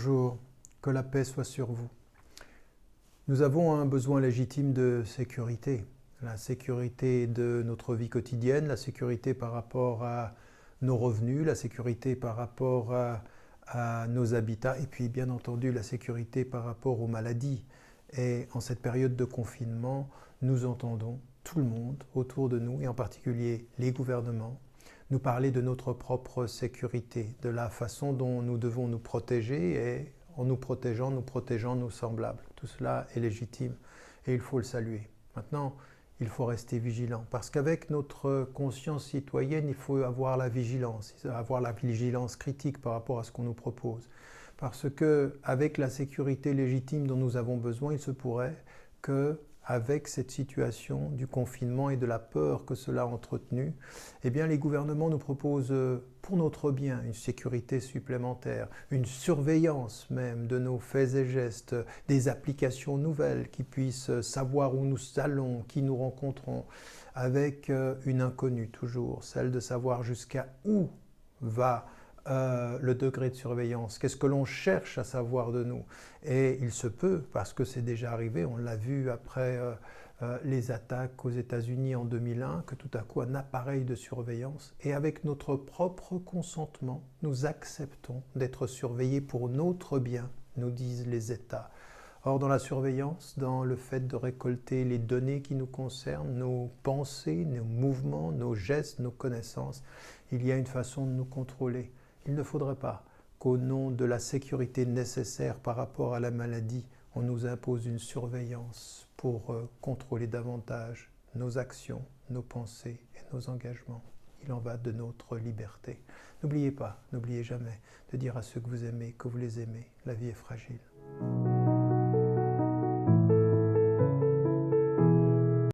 Bonjour, que la paix soit sur vous. Nous avons un besoin légitime de sécurité. La sécurité de notre vie quotidienne, la sécurité par rapport à nos revenus, la sécurité par rapport à nos habitats et puis bien entendu la sécurité par rapport aux maladies. Et en cette période de confinement, nous entendons tout le monde autour de nous et en particulier les gouvernements nous parler de notre propre sécurité, de la façon dont nous devons nous protéger et en nous protégeant nos semblables. Tout cela est légitime et il faut le saluer. Maintenant, il faut rester vigilant parce qu'avec notre conscience citoyenne, il faut avoir la vigilance critique par rapport à ce qu'on nous propose. Parce qu'avec la sécurité légitime dont nous avons besoin, il se pourrait que avec cette situation du confinement et de la peur que cela a entretenu, eh bien les gouvernements nous proposent pour notre bien une sécurité supplémentaire, une surveillance même de nos faits et gestes, des applications nouvelles qui puissent savoir où nous allons, qui nous rencontrons, avec une inconnue toujours, celle de savoir jusqu'à où va le degré de surveillance, qu'est-ce que l'on cherche à savoir de nous. Et il se peut, parce que c'est déjà arrivé, on l'a vu après les attaques aux États-Unis en 2001, que tout à coup un appareil de surveillance, et avec notre propre consentement, nous acceptons d'être surveillés pour notre bien, nous disent les États. Or, dans la surveillance, dans le fait de récolter les données qui nous concernent, nos pensées, nos mouvements, nos gestes, nos connaissances, il y a une façon de nous contrôler. Il ne faudrait pas qu'au nom de la sécurité nécessaire par rapport à la maladie, on nous impose une surveillance pour contrôler davantage nos actions, nos pensées et nos engagements. Il en va de notre liberté. N'oubliez pas, n'oubliez jamais de dire à ceux que vous aimez que vous les aimez. La vie est fragile.